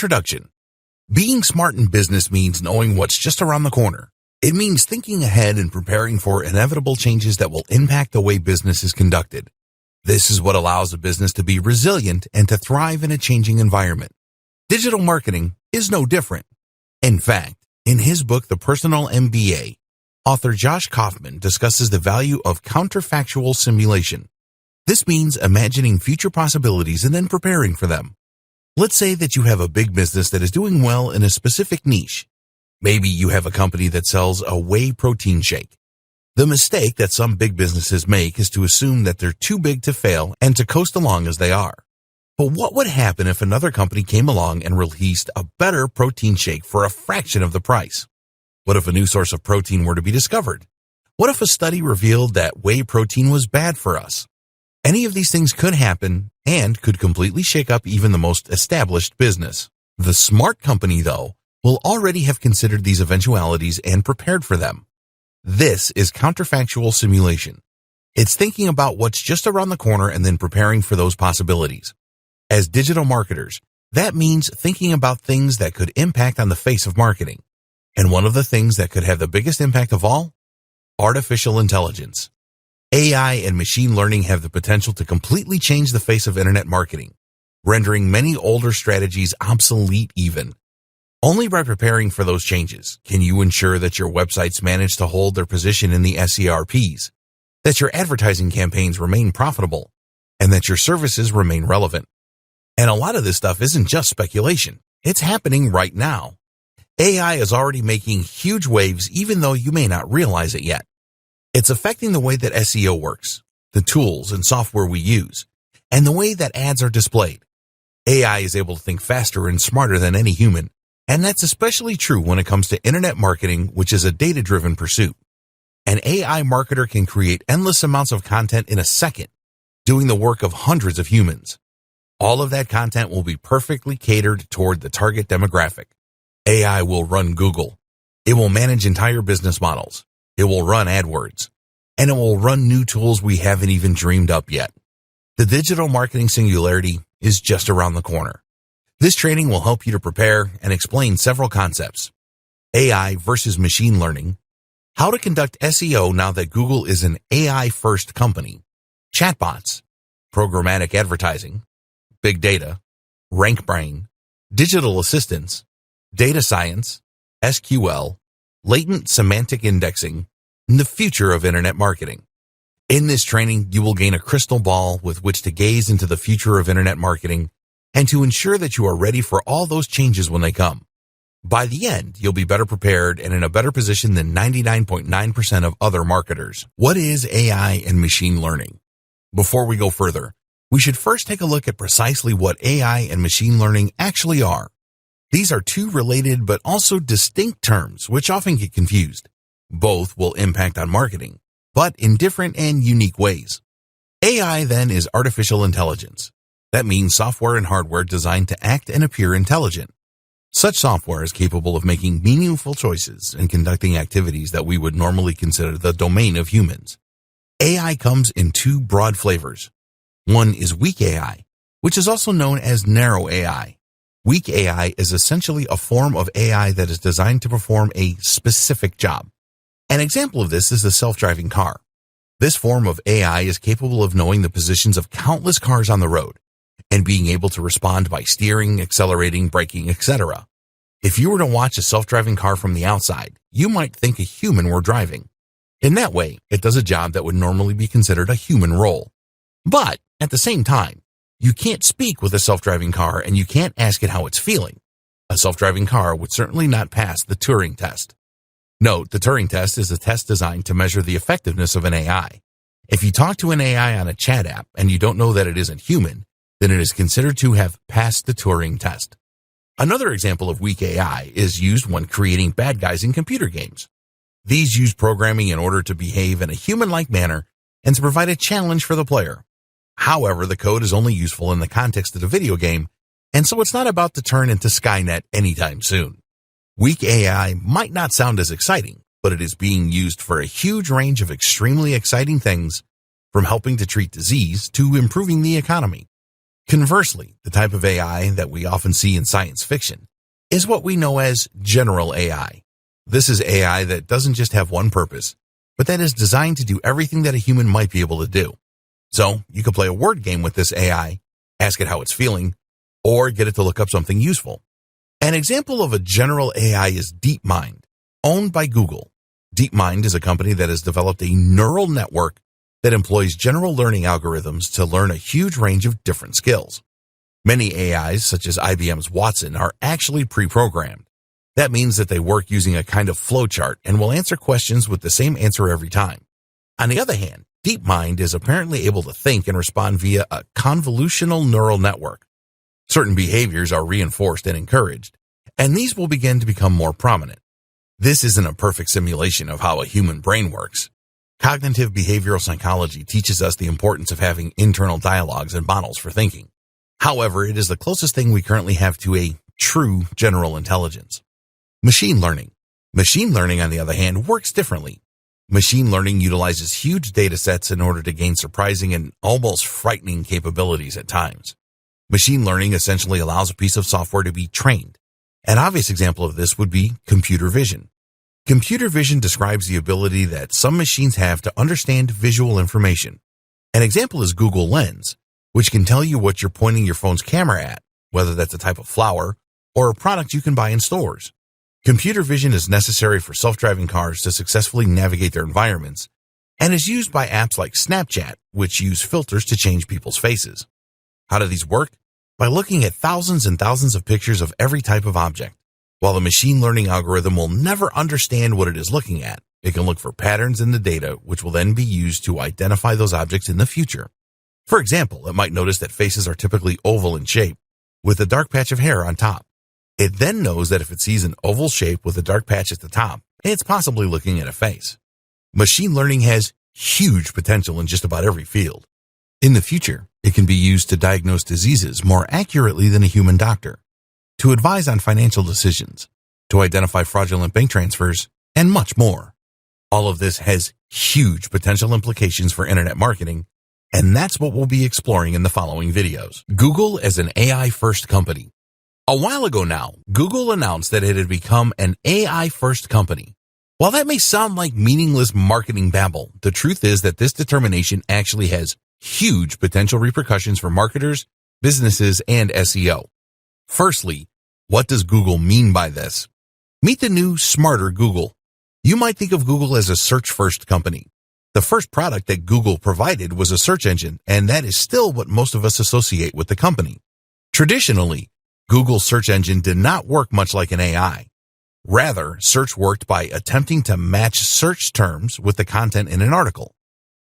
Introduction. Being smart in business means knowing what's just around the corner. It means thinking ahead and preparing for inevitable changes that will impact the way business is conducted. This is what allows a business to be resilient and to thrive in a changing environment. Digital marketing is no different. In fact, in his book, The Personal MBA, author Josh Kaufman discusses the value of counterfactual simulation. This means imagining future possibilities and then preparing for them. Let's say that you have a big business that is doing well in a specific niche. Maybe you have a company that sells a whey protein shake. The mistake that some big businesses make is to assume that they're too big to fail and to coast along as they are. But what would happen if another company came along and released a better protein shake for a fraction of the price? What if a new source of protein were to be discovered? What if a study revealed that whey protein was bad for us? Any of these things could happen and could completely shake up even the most established business. The smart company, though, will already have considered these eventualities and prepared for them. This is counterfactual simulation. It's thinking about what's just around the corner and then preparing for those possibilities. As digital marketers, that means thinking about things that could impact on the face of marketing. And one of the things that could have the biggest impact of all? Artificial intelligence. AI and machine learning have the potential to completely change the face of internet marketing, rendering many older strategies obsolete even. Only by preparing for those changes can you ensure that your websites manage to hold their position in the SERPs, that your advertising campaigns remain profitable, and that your services remain relevant. And a lot of this stuff isn't just speculation. It's happening right now. AI is already making huge waves even though you may not realize it yet. It's affecting the way that SEO works, the tools and software we use, and the way that ads are displayed. AI is able to think faster and smarter than any human, and that's especially true when it comes to internet marketing, which is a data-driven pursuit. An AI marketer can create endless amounts of content in a second, doing the work of hundreds of humans. All of that content will be perfectly catered toward the target demographic. AI will run Google. It will manage entire business models. It will run AdWords. And it will run new tools we haven't even dreamed up yet. The digital marketing singularity is just around the corner. This training will help you to prepare and explain several concepts. AI versus machine learning. How to conduct SEO now that Google is an AI-first company. Chatbots. Programmatic advertising. Big data. RankBrain. Digital assistants. Data science. SQL. Latent semantic indexing, and the future of internet marketing. In this training, you will gain a crystal ball with which to gaze into the future of internet marketing and to ensure that you are ready for all those changes when they come. By the end, you'll be better prepared and in a better position than 99.9% of other marketers. What is AI and machine learning? Before we go further, we should first take a look at precisely what AI and machine learning actually are. These are two related but also distinct terms which often get confused. Both will impact on marketing, but in different and unique ways. AI then is artificial intelligence. That means software and hardware designed to act and appear intelligent. Such software is capable of making meaningful choices and conducting activities that we would normally consider the domain of humans. AI comes in two broad flavors. One is weak AI, which is also known as narrow AI. Weak AI is essentially a form of AI that is designed to perform a specific job. An example of this is the self-driving car. This form of AI is capable of knowing the positions of countless cars on the road and being able to respond by steering, accelerating, braking, etc. If you were to watch a self-driving car from the outside, you might think a human were driving. In that way, it does a job that would normally be considered a human role. But at the same time, you can't speak with a self-driving car and you can't ask it how it's feeling. A self-driving car would certainly not pass the Turing test. Note, the Turing test is a test designed to measure the effectiveness of an AI. If you talk to an AI on a chat app and you don't know that it isn't human, then it is considered to have passed the Turing test. Another example of weak AI is used when creating bad guys in computer games. These use programming in order to behave in a human-like manner and to provide a challenge for the player. However, the code is only useful in the context of the video game, and so it's not about to turn into Skynet anytime soon. Weak AI might not sound as exciting, but it is being used for a huge range of extremely exciting things, from helping to treat disease to improving the economy. Conversely, the type of AI that we often see in science fiction is what we know as general AI. This is AI that doesn't just have one purpose, but that is designed to do everything that a human might be able to do. So you could play a word game with this AI, ask it how it's feeling, or get it to look up something useful. An example of a general AI is DeepMind, owned by Google. DeepMind is a company that has developed a neural network that employs general learning algorithms to learn a huge range of different skills. Many AIs, such as IBM's Watson, are actually pre-programmed. That means that they work using a kind of flowchart and will answer questions with the same answer every time. On the other hand, DeepMind is apparently able to think and respond via a convolutional neural network. Certain behaviors are reinforced and encouraged, and these will begin to become more prominent. This isn't a perfect simulation of how a human brain works. Cognitive behavioral psychology teaches us the importance of having internal dialogues and models for thinking. However, it is the closest thing we currently have to a true general intelligence. Machine learning. Machine learning, on the other hand, works differently. Machine learning utilizes huge data sets in order to gain surprising and almost frightening capabilities at times. Machine learning essentially allows a piece of software to be trained. An obvious example of this would be computer vision. Computer vision describes the ability that some machines have to understand visual information. An example is Google Lens, which can tell you what you're pointing your phone's camera at, whether that's a type of flower or a product you can buy in stores. Computer vision is necessary for self-driving cars to successfully navigate their environments and is used by apps like Snapchat, which use filters to change people's faces. How do these work? By looking at thousands and thousands of pictures of every type of object. While the machine learning algorithm will never understand what it is looking at, it can look for patterns in the data, which will then be used to identify those objects in the future. For example, it might notice that faces are typically oval in shape, with a dark patch of hair on top. It then knows that if it sees an oval shape with a dark patch at the top, it's possibly looking at a face. Machine learning has huge potential in just about every field. In the future, it can be used to diagnose diseases more accurately than a human doctor, to advise on financial decisions, to identify fraudulent bank transfers, and much more. All of this has huge potential implications for internet marketing, and that's what we'll be exploring in the following videos. Google as an AI-first company. A while ago now, Google announced that it had become an AI-first company. While that may sound like meaningless marketing babble, the truth is that this determination actually has huge potential repercussions for marketers, businesses, and SEO. Firstly, what does Google mean by this? Meet the new, smarter Google. You might think of Google as a search-first company. The first product that Google provided was a search engine, and that is still what most of us associate with the company. Traditionally, Google's search engine did not work much like an AI. Rather, search worked by attempting to match search terms with the content in an article.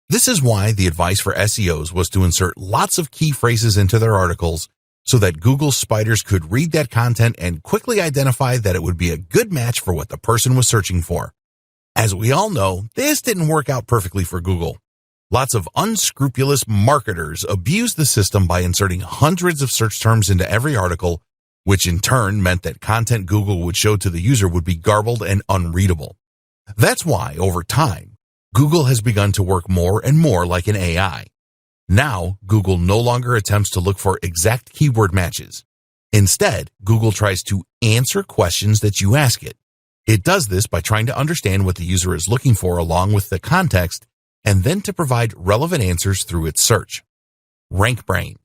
This is why the advice for SEOs was to insert lots of key phrases into their articles so that Google spiders could read that content and quickly identify that it would be a good match for what the person was searching for. As we all know, this didn't work out perfectly for Google. Lots of unscrupulous marketers abused the system by inserting hundreds of search terms into every article, which in turn meant that content Google would show to the user would be garbled and unreadable. That's why, over time, Google has begun to work more and more like an AI. Now, Google no longer attempts to look for exact keyword matches. Instead, Google tries to answer questions that you ask it. It does this by trying to understand what the user is looking for along with the context, and then to provide relevant answers through its search. RankBrain.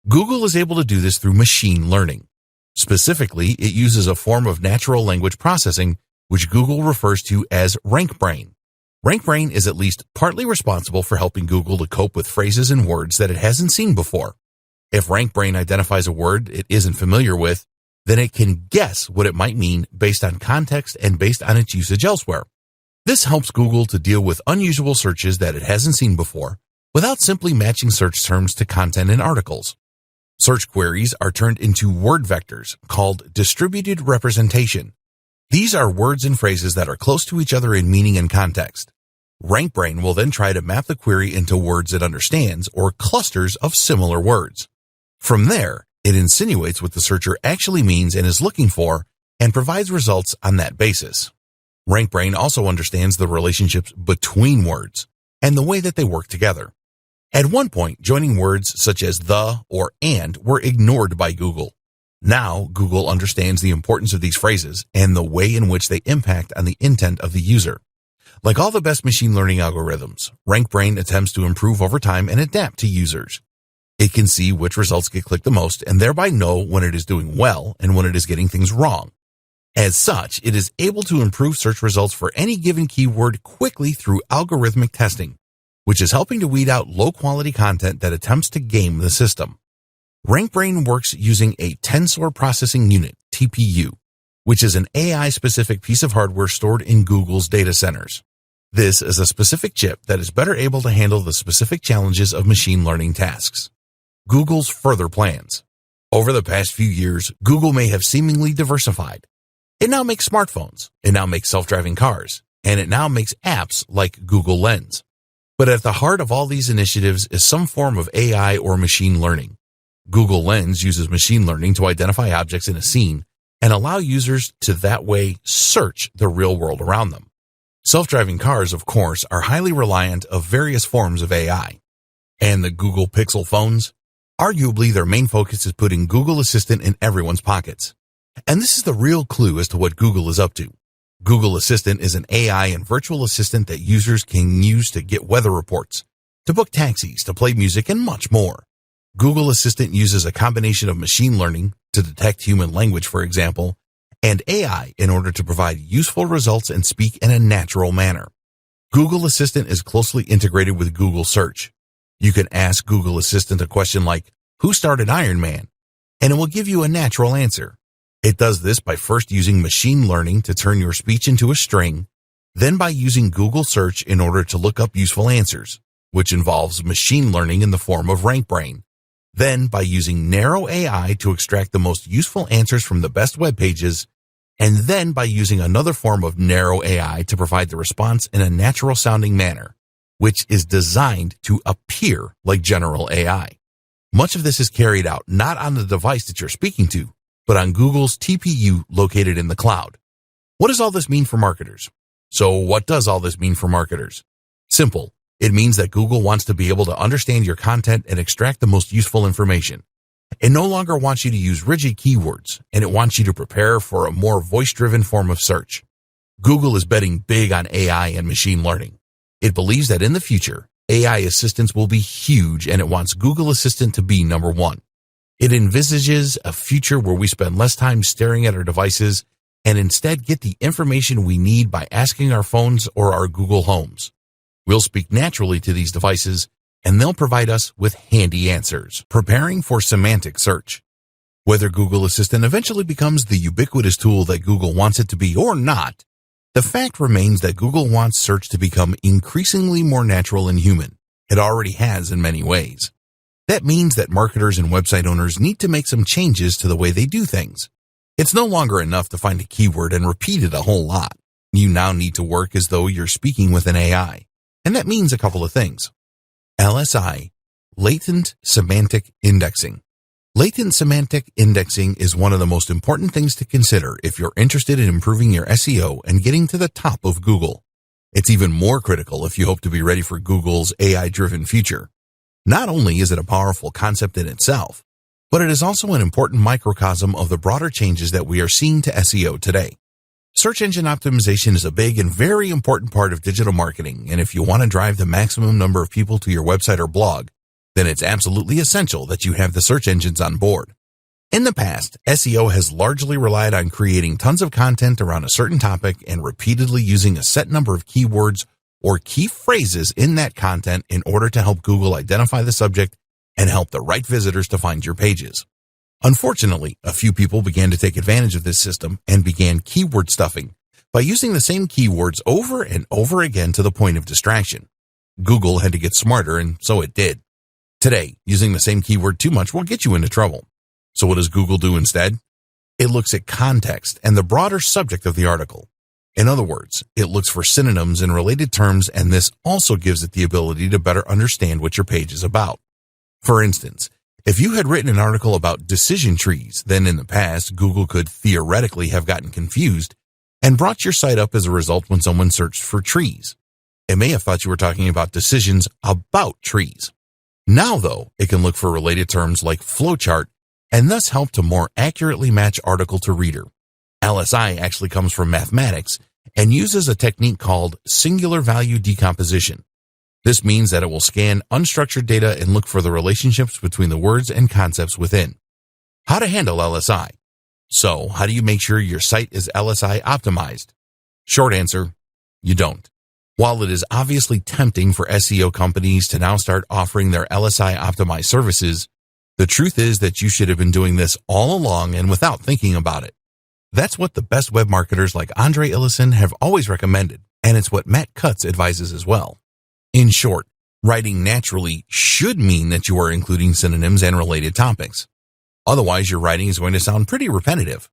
Google is able to do this through machine learning. Specifically, it uses a form of natural language processing, which Google refers to as RankBrain. RankBrain is at least partly responsible for helping Google to cope with phrases and words that it hasn't seen before. If RankBrain identifies a word it isn't familiar with, then it can guess what it might mean based on context and based on its usage elsewhere. This helps Google to deal with unusual searches that it hasn't seen before without simply matching search terms to content in articles. Search queries are turned into word vectors called distributed representation. These are words and phrases that are close to each other in meaning and context. RankBrain will then try to map the query into words it understands or clusters of similar words. From there, it insinuates what the searcher actually means and is looking for and provides results on that basis. RankBrain also understands the relationships between words and the way that they work together. At one point, joining words such as the or and were ignored by Google. Now, Google understands the importance of these phrases and the way in which they impact on the intent of the user. Like all the best machine learning algorithms, RankBrain attempts to improve over time and adapt to users. It can see which results get clicked the most and thereby know when it is doing well and when it is getting things wrong. As such, it is able to improve search results for any given keyword quickly through algorithmic testing, which is helping to weed out low-quality content that attempts to game the system. RankBrain works using a Tensor Processing Unit, TPU, which is an AI-specific piece of hardware stored in Google's data centers. This is a specific chip that is better able to handle the specific challenges of machine learning tasks. Google's further plans. Over the past few years, Google may have seemingly diversified. It now makes smartphones, it now makes self-driving cars, and it now makes apps like Google Lens. But at the heart of all these initiatives is some form of AI or machine learning. Google Lens uses machine learning to identify objects in a scene and allow users to that way search the real world around them. Self-driving cars, of course, are highly reliant of various forms of AI. And the Google Pixel phones? Arguably, their main focus is putting Google Assistant in everyone's pockets. And this is the real clue as to what Google is up to. Google Assistant is an AI and virtual assistant that users can use to get weather reports, to book taxis, to play music, and much more. Google Assistant uses a combination of machine learning to detect human language, for example, and AI in order to provide useful results and speak in a natural manner. Google Assistant is closely integrated with Google Search. You can ask Google Assistant a question like, "Who started Iron Man?" and it will give you a natural answer. It does this by first using machine learning to turn your speech into a string, then by using Google Search in order to look up useful answers, which involves machine learning in the form of RankBrain, then by using narrow AI to extract the most useful answers from the best web pages, and then by using another form of narrow AI to provide the response in a natural-sounding manner, which is designed to appear like general AI. Much of this is carried out not on the device that you're speaking to, but on Google's TPU located in the cloud. What does all this mean for marketers? So what does all this mean for marketers? Simple. It means that Google wants to be able to understand your content and extract the most useful information. It no longer wants you to use rigid keywords, and it wants you to prepare for a more voice-driven form of search. Google is betting big on AI and machine learning. It believes that in the future, AI assistants will be huge, and it wants Google Assistant to be number one. It envisages a future where we spend less time staring at our devices and instead get the information we need by asking our phones or our Google Homes. We'll speak naturally to these devices, and they'll provide us with handy answers. Preparing for semantic search. Whether Google Assistant eventually becomes the ubiquitous tool that Google wants it to be or not, the fact remains that Google wants search to become increasingly more natural and human. It already has in many ways. That means that marketers and website owners need to make some changes to the way they do things. It's no longer enough to find a keyword and repeat it a whole lot. You now need to work as though you're speaking with an AI. And that means a couple of things. LSI, Latent Semantic Indexing. Latent semantic indexing is one of the most important things to consider if you're interested in improving your SEO and getting to the top of Google. It's even more critical if you hope to be ready for Google's AI-driven future. Not only is it a powerful concept in itself, but it is also an important microcosm of the broader changes that we are seeing to SEO today. Search engine optimization is a big and very important part of digital marketing, and if you want to drive the maximum number of people to your website or blog, then it's absolutely essential that you have the search engines on board. In the past, SEO has largely relied on creating tons of content around a certain topic and repeatedly using a set number of keywords or key phrases in that content in order to help Google identify the subject and help the right visitors to find your pages. Unfortunately, a few people began to take advantage of this system and began keyword stuffing by using the same keywords over and over again to the point of distraction. Google had to get smarter, and so it did. Today, using the same keyword too much will get you into trouble. So what does Google do instead? It looks at context and the broader subject of the article. In other words, it looks for synonyms and related terms, and this also gives it the ability to better understand what your page is about. For instance, if you had written an article about decision trees, then in the past, Google could theoretically have gotten confused and brought your site up as a result when someone searched for trees. It may have thought you were talking about decisions about trees. Now, though, it can look for related terms like flowchart and thus help to more accurately match article to reader. LSI actually comes from mathematics and uses a technique called singular value decomposition. This means that it will scan unstructured data and look for the relationships between the words and concepts within. How to handle LSI? So, how do you make sure your site is LSI optimized? Short answer, you don't. While it is obviously tempting for SEO companies to now start offering their LSI optimized services, the truth is that you should have been doing this all along and without thinking about it. That's what the best web marketers like Andre Illison have always recommended, and it's what Matt Cutts advises as well. In short, writing naturally should mean that you are including synonyms and related topics. Otherwise, your writing is going to sound pretty repetitive.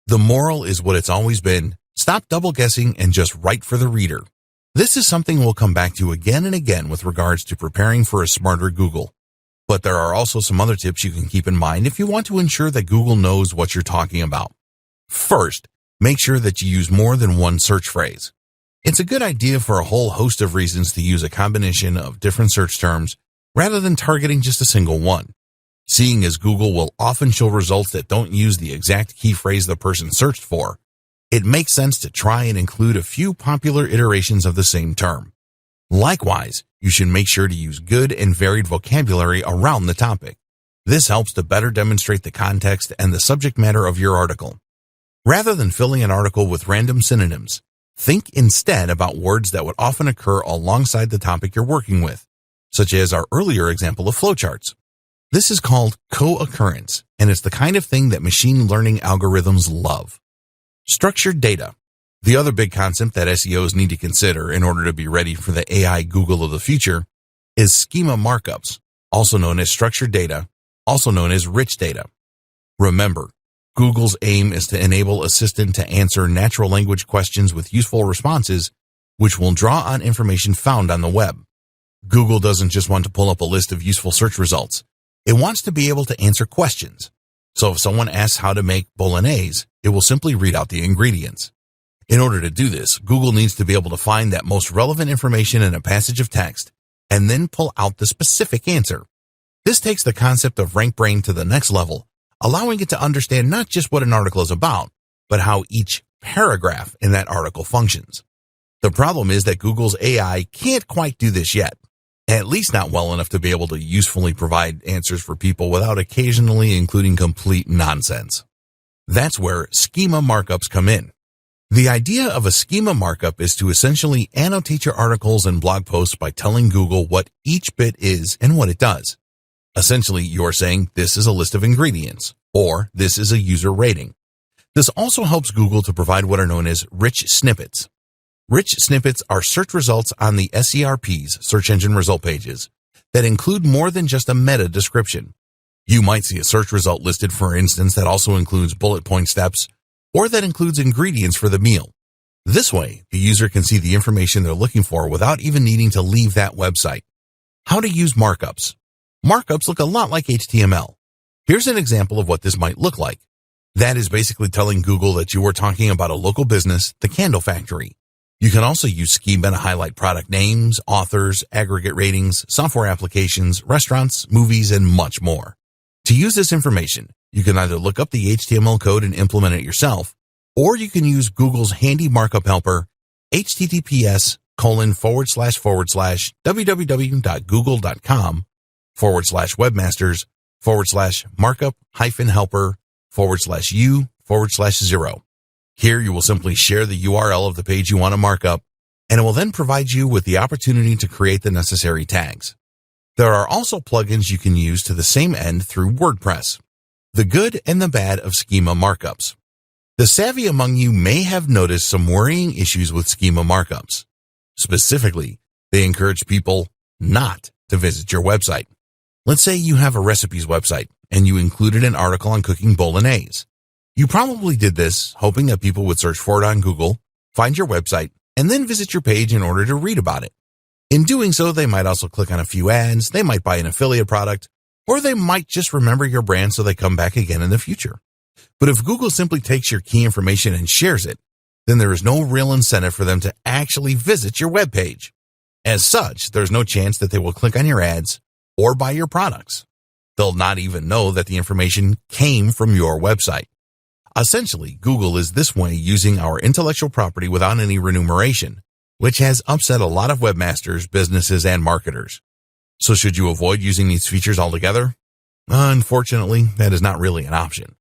The moral is what it's always been: stop double guessing and just write for the reader. This is something we'll come back to again and again with regards to preparing for a smarter Google. But there are also some other tips you can keep in mind if you want to ensure that Google knows what you're talking about. First, make sure that you use more than one search phrase. It's a good idea for a whole host of reasons to use a combination of different search terms rather than targeting just a single one. Seeing as Google will often show results that don't use the exact key phrase the person searched for, it makes sense to try and include a few popular iterations of the same term. Likewise, you should make sure to use good and varied vocabulary around the topic. This helps to better demonstrate the context and the subject matter of your article. Rather than filling an article with random synonyms, think instead about words that would often occur alongside the topic you're working with, such as our earlier example of flowcharts. This is called co-occurrence, and it's the kind of thing that machine learning algorithms love. Structured data. The other big concept that SEOs need to consider in order to be ready for the AI Google of the future is schema markups, also known as structured data, also known as rich data. Remember, Google's aim is to enable Assistant to answer natural language questions with useful responses, which will draw on information found on the web. Google doesn't just want to pull up a list of useful search results. It wants to be able to answer questions. So if someone asks how to make bolognese, it will simply read out the ingredients. In order to do this, Google needs to be able to find that most relevant information in a passage of text and then pull out the specific answer. This takes the concept of rank brain to the next level, allowing it to understand not just what an article is about, but how each paragraph in that article functions. The problem is that Google's AI can't quite do this yet, at least not well enough to be able to usefully provide answers for people without occasionally including complete nonsense. That's where schema markups come in. The idea of a schema markup is to essentially annotate your articles and blog posts by telling Google what each bit is and what it does. Essentially, you're saying this is a list of ingredients, or this is a user rating. This also helps Google to provide what are known as rich snippets. Rich snippets are search results on the SERP's search engine result pages that include more than just a meta description. You might see a search result listed, for instance, that also includes bullet point steps, or that includes ingredients for the meal. This way, the user can see the information they're looking for without even needing to leave that website. How to use markups. Markups look a lot like HTML. Here's an example of what this might look like. That is basically telling Google that you are talking about a local business, the Candle Factory. You can also use schema to highlight product names, authors, aggregate ratings, software applications, restaurants, movies, and much more. To use this information, you can either look up the HTML code and implement it yourself, or you can use Google's handy markup helper, https://www.google.com/markup-helper/u/0. Here you will simply share the URL of the page you want to mark up, and it will then provide you with the opportunity to create the necessary tags. There are also plugins you can use to the same end through WordPress. The good and the bad of schema markups. The savvy among you may have noticed some worrying issues with schema markups. Specifically, they encourage people not to visit your website. Let's say you have a recipes website and you included an article on cooking bolognese. You probably did this hoping that people would search for it on Google, find your website, and then visit your page in order to read about it. In doing so, they might also click on a few ads, they might buy an affiliate product, or they might just remember your brand so they come back again in the future. But if Google simply takes your key information and shares it, then there is no real incentive for them to actually visit your web page. As such, there's no chance that they will click on your ads, or buy your products. They'll not even know that the information came from your website. Essentially, Google is this way using our intellectual property without any remuneration, which has upset a lot of webmasters, businesses, and marketers. So should you avoid using these features altogether? Unfortunately, that is not really an option.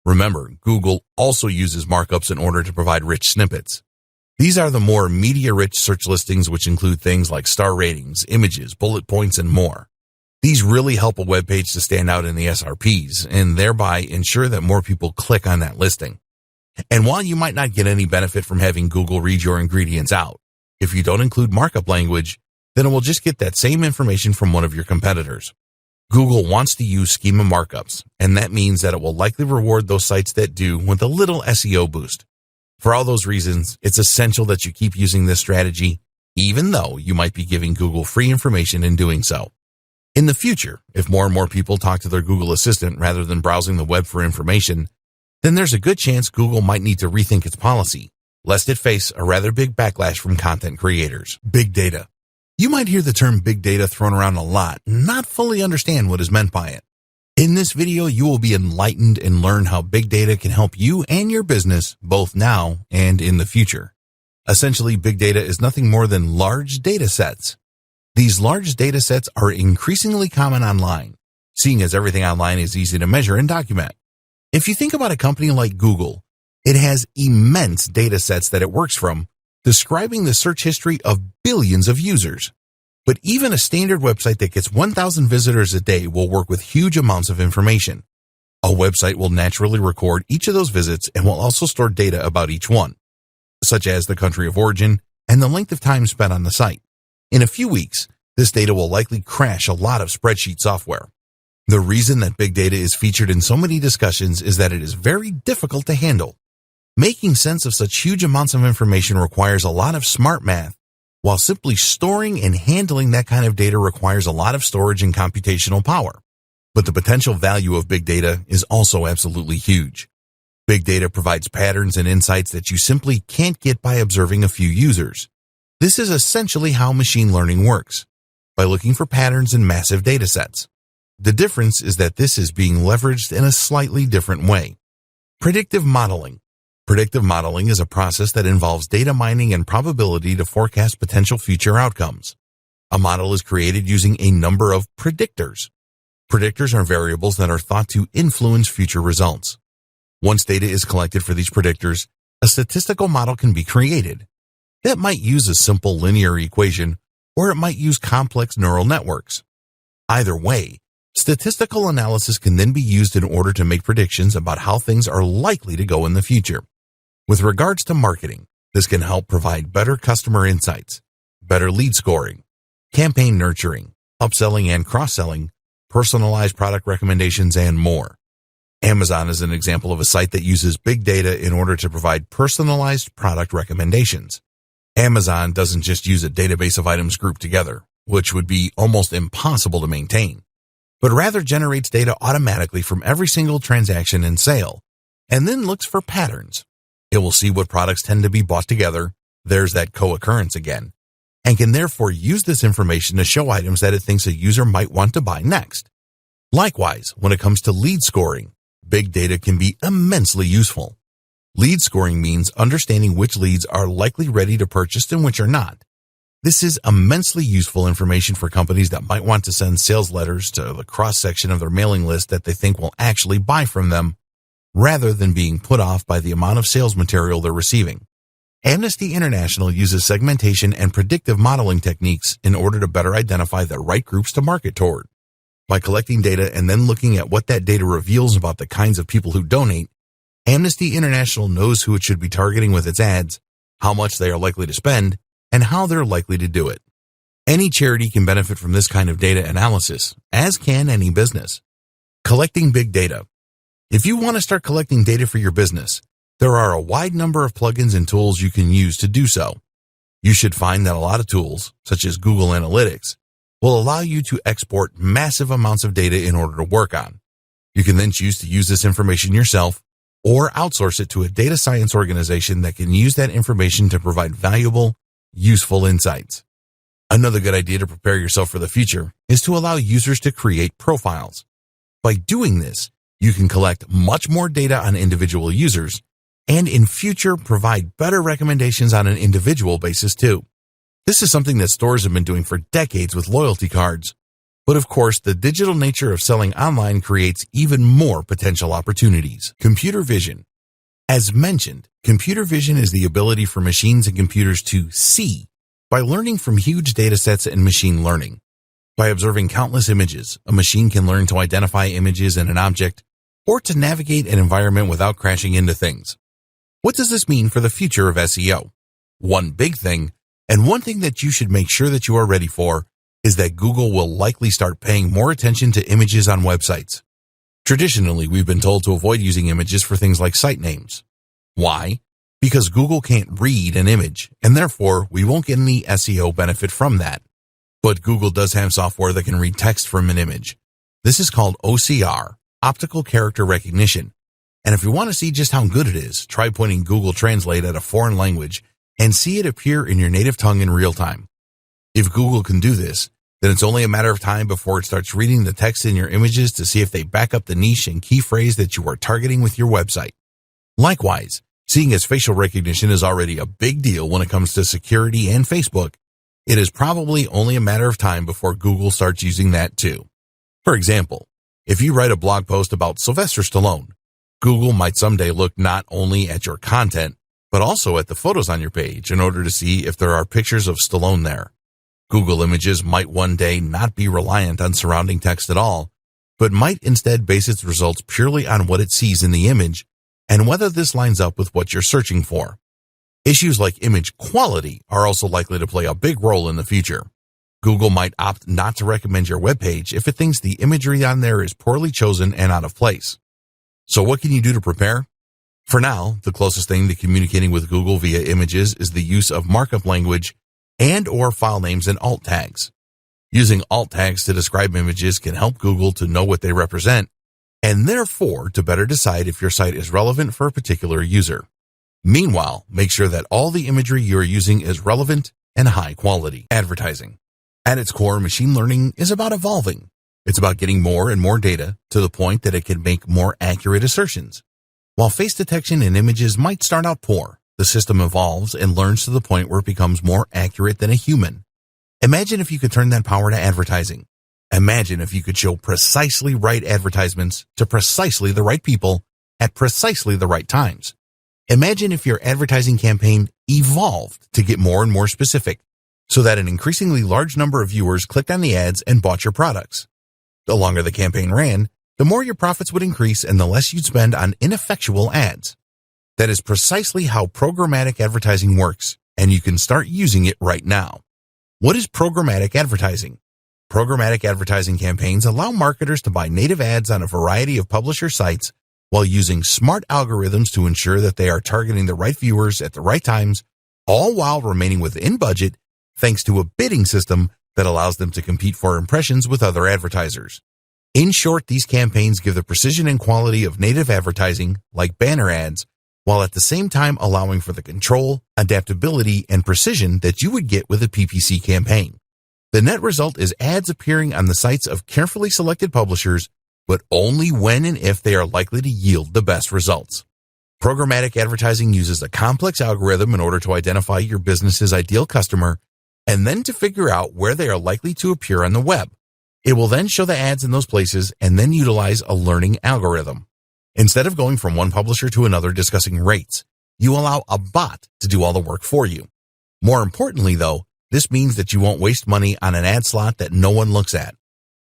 Remember, Google also uses markups in order to provide rich snippets. These are the more media-rich search listings, which include things like star ratings, images, bullet points, and more. These really help a web page to stand out in the SRPs and thereby ensure that more people click on that listing. And while you might not get any benefit from having Google read your ingredients out, if you don't include markup language, then it will just get that same information from one of your competitors. Google wants to use schema markups, and that means that it will likely reward those sites that do with a little SEO boost. For all those reasons, it's essential that you keep using this strategy, even though you might be giving Google free information in doing so. In the future, if more and more people talk to their Google Assistant rather than browsing the web for information, then there's a good chance Google might need to rethink its policy, lest it face a rather big backlash from content creators. Big data. You might hear the term big data thrown around a lot and not fully understand what is meant by it. In this video, you will be enlightened and learn how big data can help you and your business both now and in the future. Essentially, big data is nothing more than large data sets. These large data sets are increasingly common online, seeing as everything online is easy to measure and document. If you think about a company like Google, it has immense data sets that it works from, describing the search history of billions of users. But even a standard website that gets 1,000 visitors a day will work with huge amounts of information. A website will naturally record each of those visits and will also store data about each one, such as the country of origin and the length of time spent on the site. In a few weeks, this data will likely crash a lot of spreadsheet software. The reason that big data is featured in so many discussions is that it is very difficult to handle. Making sense of such huge amounts of information requires a lot of smart math, while simply storing and handling that kind of data requires a lot of storage and computational power. But the potential value of big data is also absolutely huge. Big data provides patterns and insights that you simply can't get by observing a few users. This is essentially how machine learning works, by looking for patterns in massive data sets. The difference is that this is being leveraged in a slightly different way. Predictive modeling. Predictive modeling is a process that involves data mining and probability to forecast potential future outcomes. A model is created using a number of predictors. Predictors are variables that are thought to influence future results. Once data is collected for these predictors, a statistical model can be created. That might use a simple linear equation, or it might use complex neural networks. Either way, statistical analysis can then be used in order to make predictions about how things are likely to go in the future. With regards to marketing, this can help provide better customer insights, better lead scoring, campaign nurturing, upselling and cross-selling, personalized product recommendations, and more. Amazon is an example of a site that uses big data in order to provide personalized product recommendations. Amazon doesn't just use a database of items grouped together, which would be almost impossible to maintain, but rather generates data automatically from every single transaction and sale, and then looks for patterns. It will see what products tend to be bought together, there's that co-occurrence again, and can therefore use this information to show items that it thinks a user might want to buy next. Likewise, when it comes to lead scoring, big data can be immensely useful. Lead scoring means understanding which leads are likely ready to purchase and which are not. This is immensely useful information for companies that might want to send sales letters to the cross-section of their mailing list that they think will actually buy from them, rather than being put off by the amount of sales material they're receiving. Amnesty International uses segmentation and predictive modeling techniques in order to better identify the right groups to market toward. By collecting data and then looking at what that data reveals about the kinds of people who donate, Amnesty International knows who it should be targeting with its ads, how much they are likely to spend, and how they're likely to do it. Any charity can benefit from this kind of data analysis, as can any business. Collecting big data. If you want to start collecting data for your business, there are a wide number of plugins and tools you can use to do so. You should find that a lot of tools, such as Google Analytics, will allow you to export massive amounts of data in order to work on. You can then choose to use this information yourself or outsource it to a data science organization that can use that information to provide valuable, useful insights. Another good idea to prepare yourself for the future is to allow users to create profiles. By doing this, you can collect much more data on individual users and in future provide better recommendations on an individual basis too. This is something that stores have been doing for decades with loyalty cards. But of course, the digital nature of selling online creates even more potential opportunities. Computer vision. As mentioned, computer vision is the ability for machines and computers to see by learning from huge data sets and machine learning. By observing countless images, a machine can learn to identify images in an object or to navigate an environment without crashing into things. What does this mean for the future of SEO? One big thing, and one thing that you should make sure that you are ready for, is that Google will likely start paying more attention to images on websites. Traditionally, we've been told to avoid using images for things like site names. Why? Because Google can't read an image, and therefore we won't get any SEO benefit from that. But Google does have software that can read text from an image. This is called OCR, Optical Character Recognition. And if you want to see just how good it is, try pointing Google Translate at a foreign language and see it appear in your native tongue in real time. If Google can do this, then it's only a matter of time before it starts reading the text in your images to see if they back up the niche and key phrase that you are targeting with your website. Likewise, seeing as facial recognition is already a big deal when it comes to security and Facebook, it is probably only a matter of time before Google starts using that too. For example, if you write a blog post about Sylvester Stallone, Google might someday look not only at your content, but also at the photos on your page in order to see if there are pictures of Stallone there. Google Images might one day not be reliant on surrounding text at all, but might instead base its results purely on what it sees in the image and whether this lines up with what you're searching for. Issues like image quality are also likely to play a big role in the future. Google might opt not to recommend your webpage if it thinks the imagery on there is poorly chosen and out of place. So what can you do to prepare? For now, the closest thing to communicating with Google via images is the use of markup language and/or file names and alt tags. Using alt tags to describe images can help Google to know what they represent and therefore to better decide if your site is relevant for a particular user. Meanwhile, make sure that all the imagery you are using is relevant and high quality. Advertising. At its core, machine learning is about evolving. It's about getting more and more data to the point that it can make more accurate assertions. While face detection in images might start out poor, the system evolves and learns to the point where it becomes more accurate than a human. Imagine if you could turn that power to advertising. Imagine if you could show precisely right advertisements to precisely the right people at precisely the right times. Imagine if your advertising campaign evolved to get more and more specific so that an increasingly large number of viewers clicked on the ads and bought your products. The longer the campaign ran, the more your profits would increase and the less you'd spend on ineffectual ads. That is precisely how programmatic advertising works, and you can start using it right now. What is programmatic advertising? Programmatic advertising campaigns allow marketers to buy native ads on a variety of publisher sites while using smart algorithms to ensure that they are targeting the right viewers at the right times, all while remaining within budget thanks to a bidding system that allows them to compete for impressions with other advertisers. In short, these campaigns give the precision and quality of native advertising, like banner ads, while at the same time allowing for the control, adaptability, and precision that you would get with a PPC campaign. The net result is ads appearing on the sites of carefully selected publishers, but only when and if they are likely to yield the best results. Programmatic advertising uses a complex algorithm in order to identify your business's ideal customer and then to figure out where they are likely to appear on the web. It will then show the ads in those places and then utilize a learning algorithm. Instead of going from one publisher to another discussing rates, you allow a bot to do all the work for you. More importantly, though, this means that you won't waste money on an ad slot that no one looks at.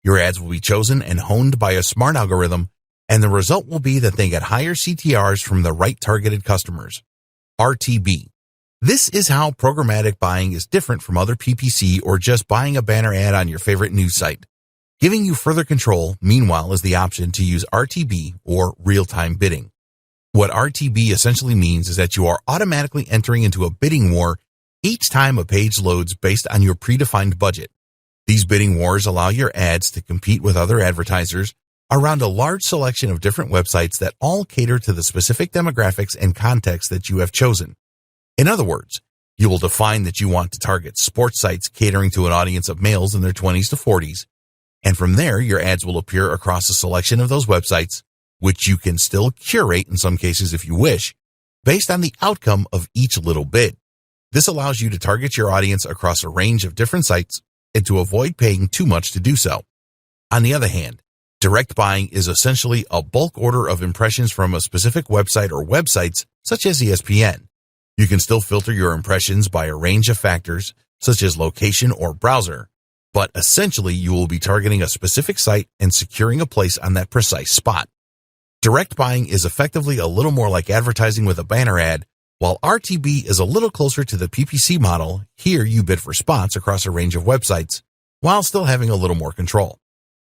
Your ads will be chosen and honed by a smart algorithm, and the result will be that they get higher CTRs from the right targeted customers. RTB. This is how programmatic buying is different from other PPC or just buying a banner ad on your favorite news site. Giving you further control, meanwhile, is the option to use RTB or real-time bidding. What RTB essentially means is that you are automatically entering into a bidding war each time a page loads based on your predefined budget. These bidding wars allow your ads to compete with other advertisers around a large selection of different websites that all cater to the specific demographics and context that you have chosen. In other words, You will define that you want to target sports sites catering to an audience of males in their 20s to 40s, and from there, your ads will appear across a selection of those websites, which you can still curate in some cases if you wish, based on the outcome of each little bid. This allows you to target your audience across a range of different sites and to avoid paying too much to do so. On the other hand, direct buying is essentially a bulk order of impressions from a specific website or websites such as ESPN. You can still filter your impressions by a range of factors such as location or browser, but essentially you will be targeting a specific site and securing a place on that precise spot. Direct buying is effectively a little more like advertising with a banner ad, while RTB is a little closer to the PPC model. Here you bid for spots across a range of websites, while still having a little more control.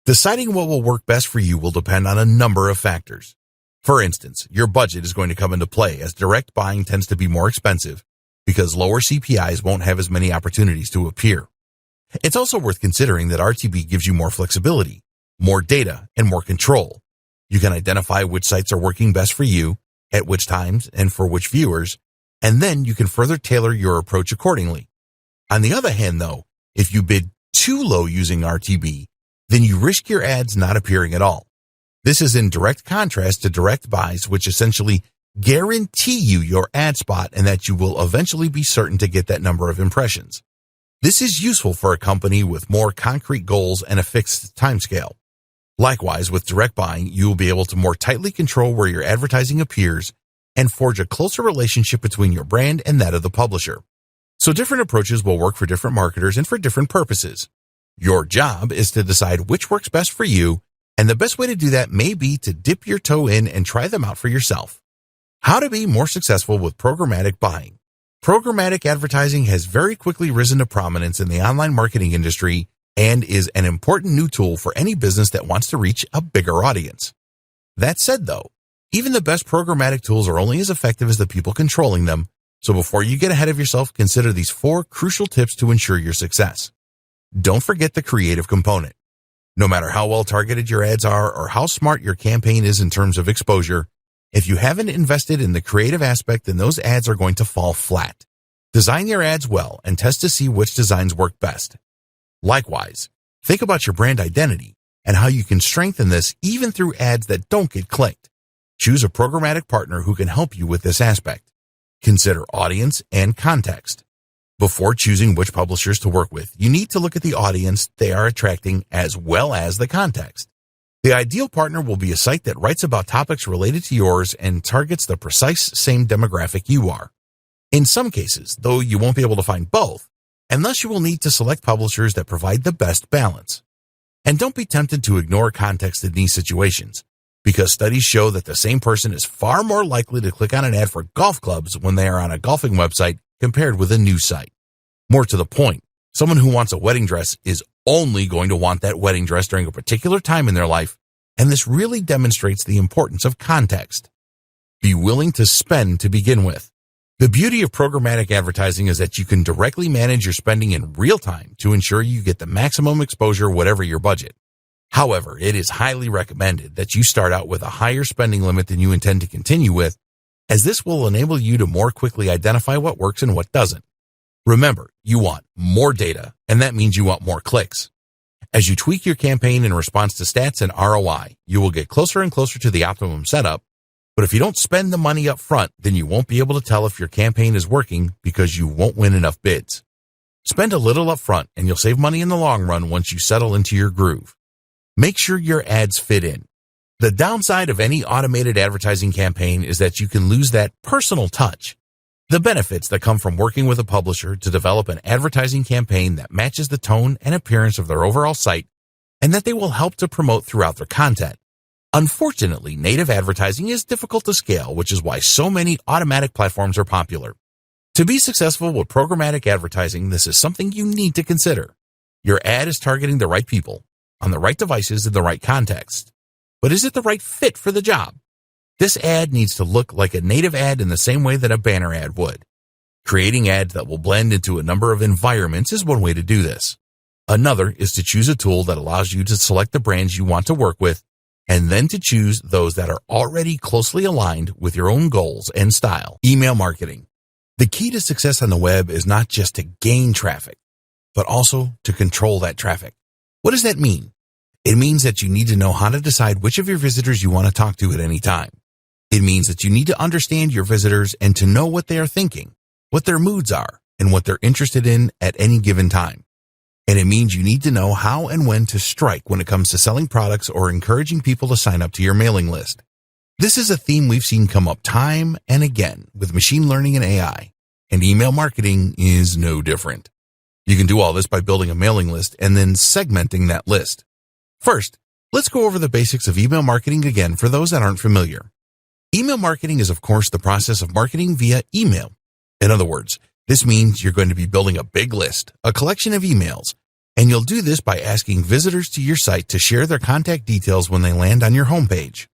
Deciding what will work best for you will depend on a number of factors. For instance, your budget is going to come into play as direct buying tends to be more expensive because lower CPIs won't have as many opportunities to appear. It's also worth considering that RTB gives you more flexibility, more data, and more control. You can identify which sites are working best for you, at which times, and for which viewers, and then you can further tailor your approach accordingly. On the other hand, though, if you bid too low using RTB, then you risk your ads not appearing at all. This is in direct contrast to direct buys, which essentially guarantee you your ad spot and that you will eventually be certain to get that number of impressions. This is useful for a company with more concrete goals and a fixed timescale. Likewise, with direct buying, you will be able to more tightly control where your advertising appears and forge a closer relationship between your brand and that of the publisher. So different approaches will work for different marketers and for different purposes. Your job is to decide which works best for you, and the best way to do that may be to dip your toe in and try them out for yourself. How to be more successful with programmatic buying. Programmatic advertising has very quickly risen to prominence in the online marketing industry and is an important new tool for any business that wants to reach a bigger audience. That said, though, even the best programmatic tools are only as effective as the people controlling them, so before you get ahead of yourself, consider these 4 crucial tips to ensure your success. Don't forget the creative component. No matter how well targeted your ads are or how smart your campaign is in terms of exposure, if you haven't invested in the creative aspect, then those ads are going to fall flat. Design your ads well and test to see which designs work best. Likewise, think about your brand identity and how you can strengthen this even through ads that don't get clicked. Choose a programmatic partner who can help you with this aspect. Consider audience and context. Before choosing which publishers to work with, you need to look at the audience they are attracting as well as the context. The ideal partner will be a site that writes about topics related to yours and targets the precise same demographic you are. In some cases, though, you won't be able to find both, and thus you will need to select publishers that provide the best balance. And don't be tempted to ignore context in these situations, because studies show that the same person is far more likely to click on an ad for golf clubs when they are on a golfing website compared with a news site. More to the point, someone who wants a wedding dress is only going to want that wedding dress during a particular time in their life, and this really demonstrates the importance of context. Be willing to spend to begin with. The beauty of programmatic advertising is that you can directly manage your spending in real time to ensure you get the maximum exposure whatever your budget. However, it is highly recommended that you start out with a higher spending limit than you intend to continue with, as this will enable you to more quickly identify what works and what doesn't. Remember, you want more data, and that means you want more clicks. As you tweak your campaign in response to stats and ROI, you will get closer and closer to the optimum setup. But if you don't spend the money up front, then you won't be able to tell if your campaign is working because you won't win enough bids. Spend a little up front and you'll save money in the long run once you settle into your groove. Make sure your ads fit in. The downside of any automated advertising campaign is that you can lose that personal touch. The benefits that come from working with a publisher to develop an advertising campaign that matches the tone and appearance of their overall site and that they will help to promote throughout their content. Unfortunately, native advertising is difficult to scale, which is why so many automatic platforms are popular. To be successful with programmatic advertising, this is something you need to consider. Your ad is targeting the right people, on the right devices in the right context. But is it the right fit for the job? This ad needs to look like a native ad in the same way that a banner ad would. Creating ads that will blend into a number of environments is one way to do this. Another is to choose a tool that allows you to select the brands you want to work with, and then to choose those that are already closely aligned with your own goals and style. Email marketing. The key to success on the web is not just to gain traffic, but also to control that traffic. What does that mean? It means that you need to know how to decide which of your visitors you want to talk to at any time. It means that you need to understand your visitors and to know what they are thinking, what their moods are, and what they're interested in at any given time. And it means you need to know how and when to strike when it comes to selling products or encouraging people to sign up to your mailing list. This is a theme we've seen come up time and again with machine learning and AI, and email marketing is no different. You can do all this by building a mailing list and then segmenting that list. First, let's go over the basics of email marketing again for those that aren't familiar. Email marketing is, of course, the process of marketing via email. In other words, this means you're going to be building a big list, a collection of emails, and you'll do this by asking visitors to your site to share their contact details when they land on your homepage.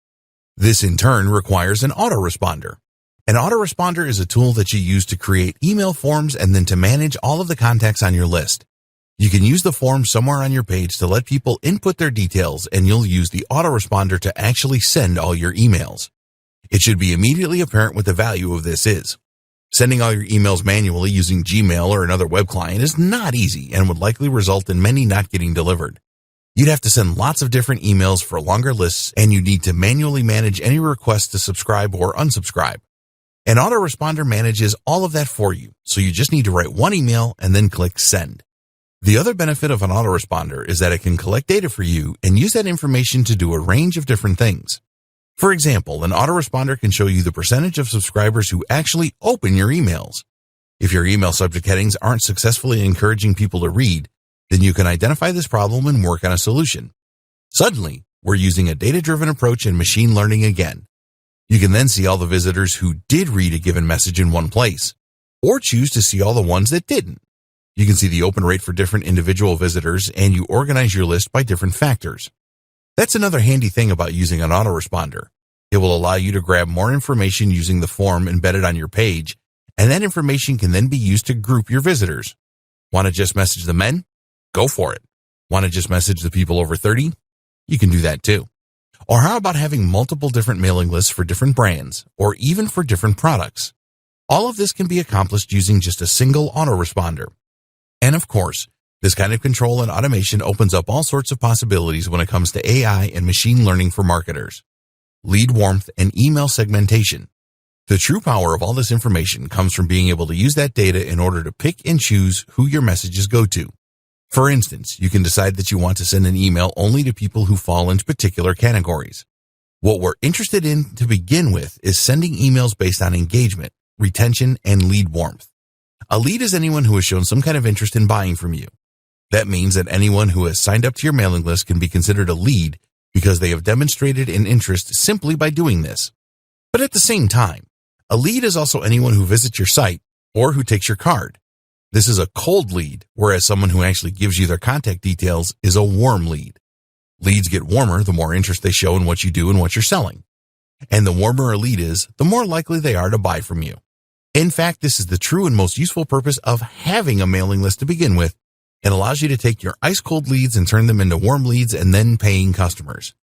This in turn requires an autoresponder. An autoresponder is a tool that you use to create email forms and then to manage all of the contacts on your list. You can use the form somewhere on your page to let people input their details, and you'll use the autoresponder to actually send all your emails. It should be immediately apparent what the value of this is. Sending all your emails manually using Gmail or another web client is not easy and would likely result in many not getting delivered. You'd have to send lots of different emails for longer lists, and you need to manually manage any requests to subscribe or unsubscribe. An autoresponder manages all of that for you, so you just need to write one email and then click send. The other benefit of an autoresponder is that it can collect data for you and use that information to do a range of different things. For example, an autoresponder can show you the percentage of subscribers who actually open your emails. If your email subject headings aren't successfully encouraging people to read, then you can identify this problem and work on a solution. Suddenly, we're using a data-driven approach in machine learning again. You can then see all the visitors who did read a given message in one place, or choose to see all the ones that didn't. You can see the open rate for different individual visitors, and you organize your list by different factors. That's another handy thing about using an autoresponder. It will allow you to grab more information using the form embedded on your page, and that information can then be used to group your visitors. Want to just message the men? Go for it. Want to just message the people over 30? You can do that too. Or how about having multiple different mailing lists for different brands, or even for different products? All of this can be accomplished using just a single autoresponder. And of course, this kind of control and automation opens up all sorts of possibilities when it comes to AI and machine learning for marketers. Lead warmth and email segmentation. The true power of all this information comes from being able to use that data in order to pick and choose who your messages go to. For instance, you can decide that you want to send an email only to people who fall into particular categories. What we're interested in to begin with is sending emails based on engagement, retention, and lead warmth. A lead is anyone who has shown some kind of interest in buying from you. That means that anyone who has signed up to your mailing list can be considered a lead because they have demonstrated an interest simply by doing this. But at the same time, a lead is also anyone who visits your site or who takes your card. This is a cold lead, whereas someone who actually gives you their contact details is a warm lead. Leads get warmer the more interest they show in what you do and what you're selling. And the warmer a lead is, the more likely they are to buy from you. In fact, this is the true and most useful purpose of having a mailing list to begin with. It allows you to take your ice-cold leads and turn them into warm leads and then paying customers.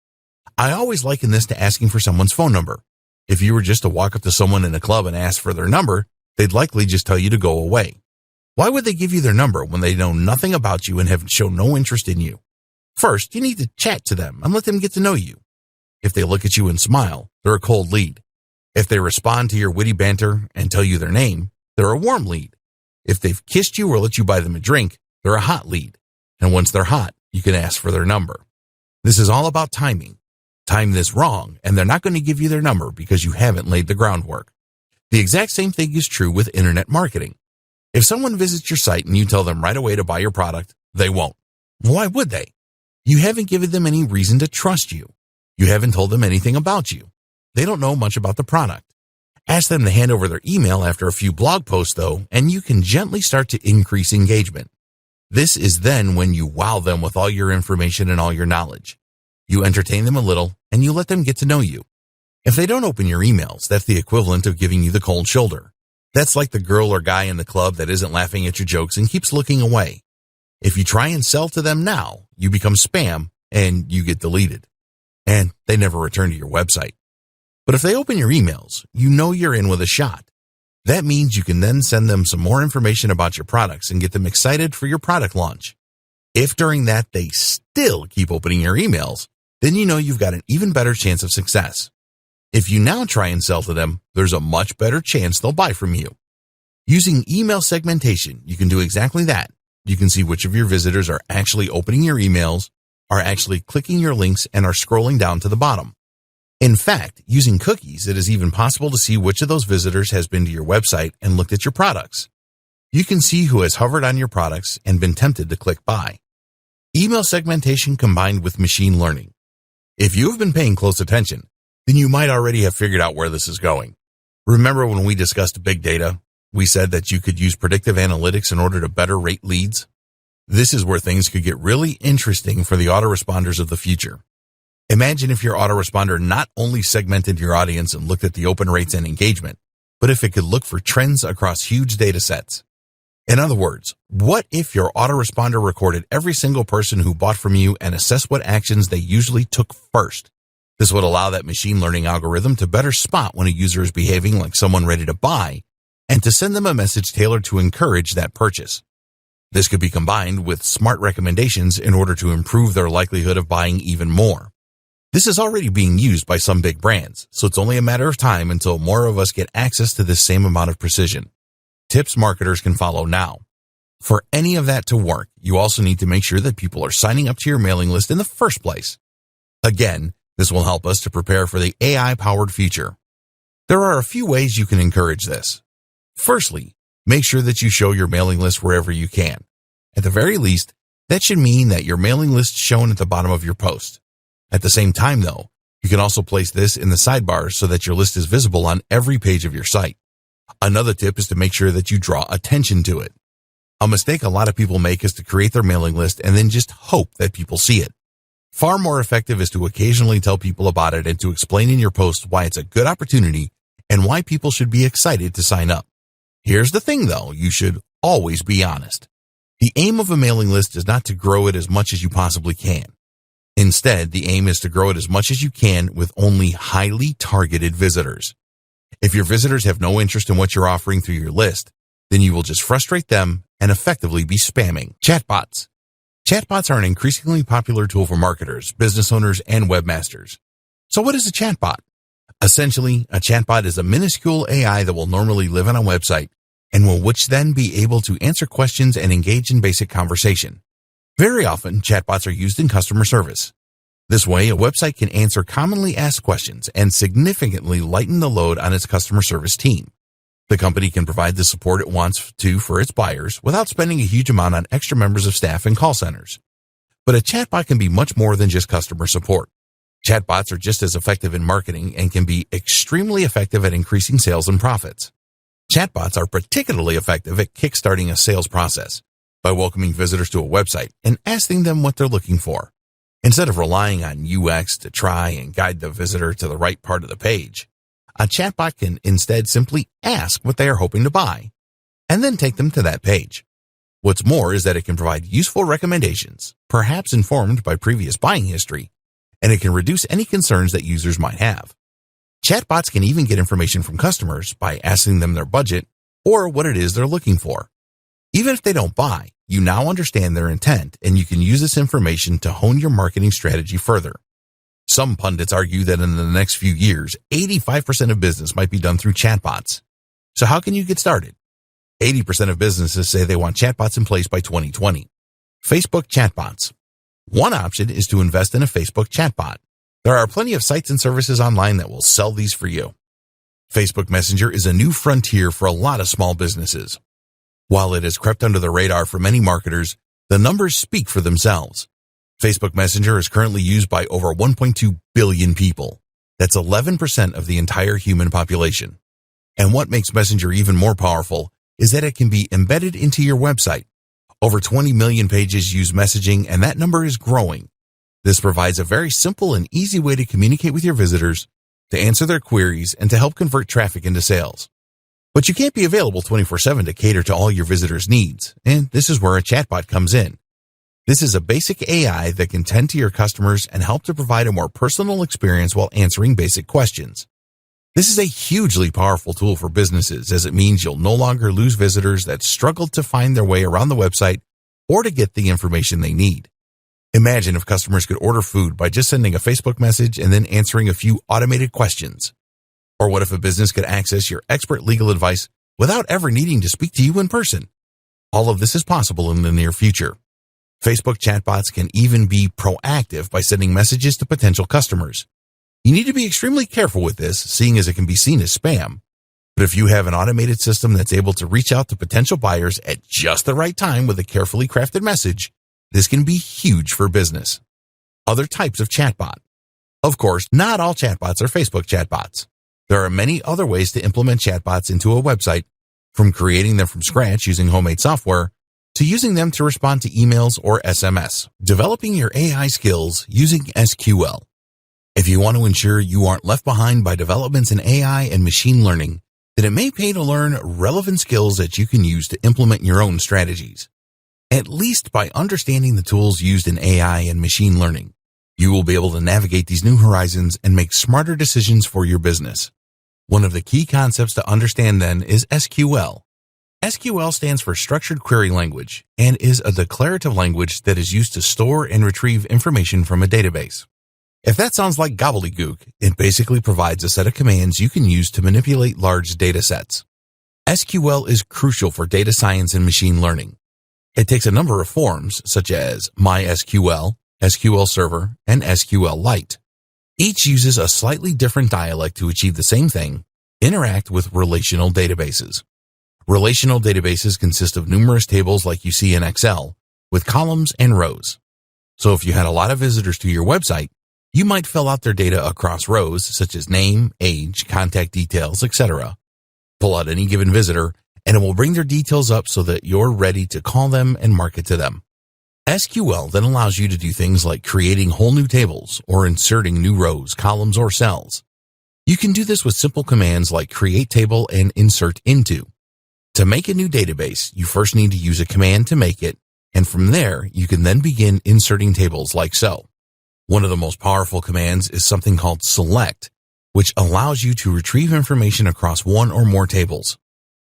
I always liken this to asking for someone's phone number. If you were just to walk up to someone in a club and ask for their number, they'd likely just tell you to go away. Why would they give you their number when they know nothing about you and have shown no interest in you? First, you need to chat to them and let them get to know you. If they look at you and smile, they're a cold lead. If they respond to your witty banter and tell you their name, they're a warm lead. If they've kissed you or let you buy them a drink, they're a hot lead. And once they're hot, you can ask for their number. This is all about timing. Time this wrong, and they're not going to give you their number because you haven't laid the groundwork. The exact same thing is true with internet marketing. If someone visits your site and you tell them right away to buy your product, they won't. Why would they? You haven't given them any reason to trust you. You haven't told them anything about you. They don't know much about the product. Ask them to hand over their email after a few blog posts, though, and you can gently start to increase engagement. This is then when you wow them with all your information and all your knowledge. You entertain them a little, and you let them get to know you. If they don't open your emails, that's the equivalent of giving you the cold shoulder. That's like the girl or guy in the club that isn't laughing at your jokes and keeps looking away. If you try and sell to them now, you become spam and you get deleted. And they never return to your website. But if they open your emails, you know you're in with a shot. That means you can then send them some more information about your products and get them excited for your product launch. If during that they still keep opening your emails, then you know you've got an even better chance of success. If you now try and sell to them, there's a much better chance they'll buy from you. Using email segmentation, you can do exactly that. You can see which of your visitors are actually opening your emails, are actually clicking your links, and are scrolling down to the bottom. In fact, using cookies, it is even possible to see which of those visitors has been to your website and looked at your products. You can see who has hovered on your products and been tempted to click buy. Email segmentation combined with machine learning. If you have been paying close attention, then you might already have figured out where this is going. Remember when we discussed big data? We said that you could use predictive analytics in order to better rate leads. This is where things could get really interesting for the autoresponders of the future. Imagine if your autoresponder not only segmented your audience and looked at the open rates and engagement, but if it could look for trends across huge data sets. In other words, what if your autoresponder recorded every single person who bought from you and assessed what actions they usually took first? This would allow that machine learning algorithm to better spot when a user is behaving like someone ready to buy and to send them a message tailored to encourage that purchase. This could be combined with smart recommendations in order to improve their likelihood of buying even more. This is already being used by some big brands, so it's only a matter of time until more of us get access to this same amount of precision. Tips marketers can follow now. For any of that to work, you also need to make sure that people are signing up to your mailing list in the first place. Again, this will help us to prepare for the AI-powered future. There are a few ways you can encourage this. Firstly, make sure that you show your mailing list wherever you can. At the very least, that should mean that your mailing list is shown at the bottom of your post. At the same time, though, you can also place this in the sidebar so that your list is visible on every page of your site. Another tip is to make sure that you draw attention to it. A mistake a lot of people make is to create their mailing list and then just hope that people see it. Far more effective is to occasionally tell people about it and to explain in your post why it's a good opportunity and why people should be excited to sign up. Here's the thing, though, you should always be honest. The aim of a mailing list is not to grow it as much as you possibly can. Instead, the aim is to grow it as much as you can with only highly targeted visitors. If your visitors have no interest in what you're offering through your list, then you will just frustrate them and effectively be spamming. Chatbots. Chatbots are an increasingly popular tool for marketers, business owners, and webmasters. So what is a chatbot? Essentially, a chatbot is a minuscule AI that will normally live on a website and will which then be able to answer questions and engage in basic conversation. Very often, chatbots are used in customer service. This way, a website can answer commonly asked questions and significantly lighten the load on its customer service team. The company can provide the support it wants to for its buyers without spending a huge amount on extra members of staff and call centers. But a chatbot can be much more than just customer support. Chatbots are just as effective in marketing and can be extremely effective at increasing sales and profits. Chatbots are particularly effective at kickstarting a sales process by welcoming visitors to a website and asking them what they're looking for. Instead of relying on UX to try and guide the visitor to the right part of the page, a chatbot can instead simply ask what they are hoping to buy and then take them to that page. What's more is that it can provide useful recommendations, perhaps informed by previous buying history, and it can reduce any concerns that users might have. Chatbots can even get information from customers by asking them their budget or what it is they're looking for. Even if they don't buy, you now understand their intent, and you can use this information to hone your marketing strategy further. Some pundits argue that in the next few years, 85% of business might be done through chatbots. So how can you get started? 80% of businesses say they want chatbots in place by 2020. Facebook chatbots. One option is to invest in a Facebook chatbot. There are plenty of sites and services online that will sell these for you. Facebook Messenger is a new frontier for a lot of small businesses. While it has crept under the radar for many marketers, the numbers speak for themselves. Facebook Messenger is currently used by over 1.2 billion people. That's 11% of the entire human population. And what makes Messenger even more powerful is that it can be embedded into your website. Over 20 million pages use messaging, and that number is growing. This provides a very simple and easy way to communicate with your visitors, to answer their queries, and to help convert traffic into sales. But you can't be available 24/7 to cater to all your visitors' needs, and this is where a chatbot comes in. This is a basic AI that can tend to your customers and help to provide a more personal experience while answering basic questions. This is a hugely powerful tool for businesses, as it means you'll no longer lose visitors that struggle to find their way around the website or to get the information they need. Imagine if customers could order food by just sending a Facebook message and then answering a few automated questions. Or what if a business could access your expert legal advice without ever needing to speak to you in person? All of this is possible in the near future. Facebook chatbots can even be proactive by sending messages to potential customers. You need to be extremely careful with this, seeing as it can be seen as spam. But if you have an automated system that's able to reach out to potential buyers at just the right time with a carefully crafted message, this can be huge for business. Other types of chatbot. Of course, not all chatbots are Facebook chatbots. There are many other ways to implement chatbots into a website, from creating them from scratch using homemade software, to using them to respond to emails or SMS. Developing your AI skills using SQL. If you want to ensure you aren't left behind by developments in AI and machine learning, then it may pay to learn relevant skills that you can use to implement your own strategies. At least by understanding the tools used in AI and machine learning, you will be able to navigate these new horizons and make smarter decisions for your business. One of the key concepts to understand then is SQL. SQL stands for Structured Query Language and is a declarative language that is used to store and retrieve information from a database. If that sounds like gobbledygook, it basically provides a set of commands you can use to manipulate large data sets. SQL is crucial for data science and machine learning. It takes a number of forms, such as MySQL, SQL Server, and SQLite. Each uses a slightly different dialect to achieve the same thing: interact with relational databases. Relational databases consist of numerous tables like you see in Excel, with columns and rows. So if you had a lot of visitors to your website, you might fill out their data across rows such as name, age, contact details, etc. Pull out any given visitor, and it will bring their details up so that you're ready to call them and market to them. SQL then allows you to do things like creating whole new tables or inserting new rows, columns, or cells. You can do this with simple commands like create table and insert into. To make a new database, you first need to use a command to make it, and from there, you can then begin inserting tables like so. One of the most powerful commands is something called select, which allows you to retrieve information across one or more tables.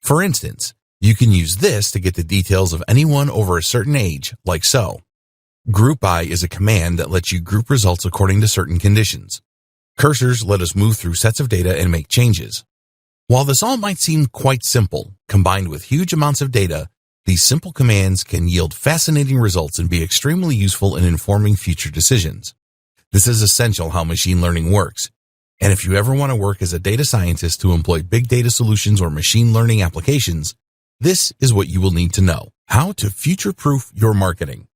For instance, you can use this to get the details of anyone over a certain age, like so. Group by is a command that lets you group results according to certain conditions. Cursors let us move through sets of data and make changes. While this all might seem quite simple, combined with huge amounts of data, these simple commands can yield fascinating results and be extremely useful in informing future decisions. This is essential how machine learning works. And if you ever want to work as a data scientist to employ big data solutions or machine learning applications, this is what you will need to know: how to future-proof your marketing.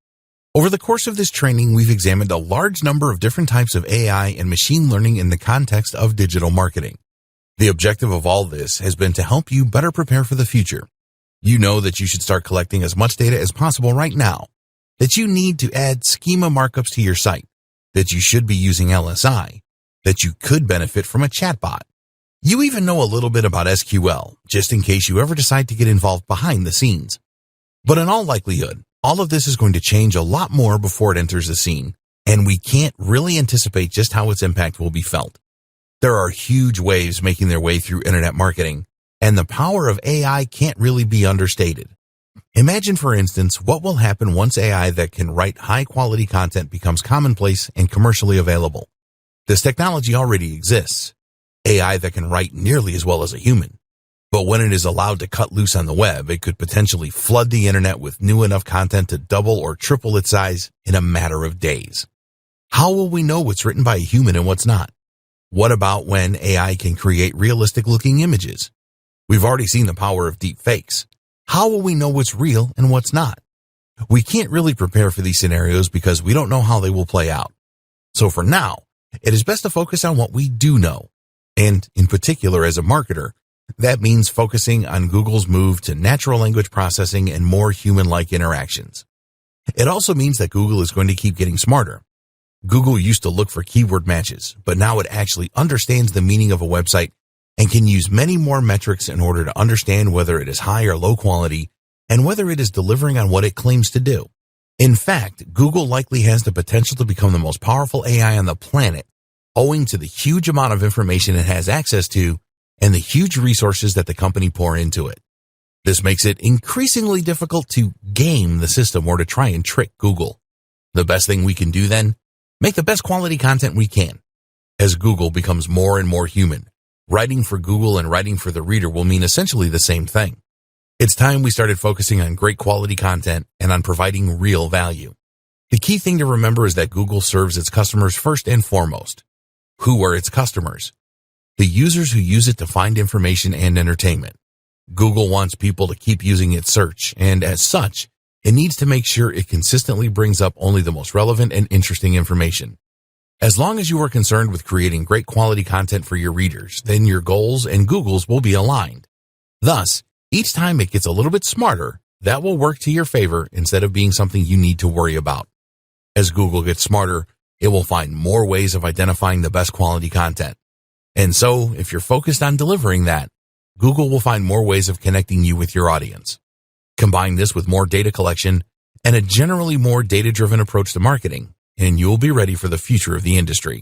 Over the course of this training, we've examined a large number of different types of AI and machine learning in the context of digital marketing. The objective of all this has been to help you better prepare for the future. You know that you should start collecting as much data as possible right now, that you need to add schema markups to your site, that you should be using LSI, that you could benefit from a chatbot. You even know a little bit about SQL, just in case you ever decide to get involved behind the scenes. But in all likelihood, all of this is going to change a lot more before it enters the scene, and we can't really anticipate just how its impact will be felt. There are huge waves making their way through internet marketing, and the power of AI can't really be understated. Imagine, for instance, what will happen once AI that can write high-quality content becomes commonplace and commercially available. This technology already exists. AI that can write nearly as well as a human. But when it is allowed to cut loose on the web, it could potentially flood the internet with new enough content to double or triple its size in a matter of days. How will we know what's written by a human and what's not? What about when AI can create realistic-looking images? We've already seen the power of deep fakes. How will we know what's real and what's not? We can't really prepare for these scenarios because we don't know how they will play out. So for now, it is best to focus on what we do know. And in particular, as a marketer, that means focusing on Google's move to natural language processing and more human-like interactions. It also means that Google is going to keep getting smarter. Google used to look for keyword matches, but now it actually understands the meaning of a website and can use many more metrics in order to understand whether it is high or low quality and whether it is delivering on what it claims to do. In fact, Google likely has the potential to become the most powerful AI on the planet owing to the huge amount of information it has access to and the huge resources that the company pour into it. This makes it increasingly difficult to game the system or to try and trick Google. The best thing we can do then, make the best quality content we can. As Google becomes more and more human, writing for Google and writing for the reader will mean essentially the same thing. It's time we started focusing on great quality content and on providing real value. The key thing to remember is that Google serves its customers first and foremost. Who are its customers? The users who use it to find information and entertainment. Google wants people to keep using its search, and as such, it needs to make sure it consistently brings up only the most relevant and interesting information. As long as you are concerned with creating great quality content for your readers, then your goals and Google's will be aligned. Thus, each time it gets a little bit smarter, that will work to your favor instead of being something you need to worry about. As Google gets smarter, it will find more ways of identifying the best quality content. And so, if you're focused on delivering that, Google will find more ways of connecting you with your audience. Combine this with more data collection and a generally more data-driven approach to marketing, and you'll be ready for the future of the industry.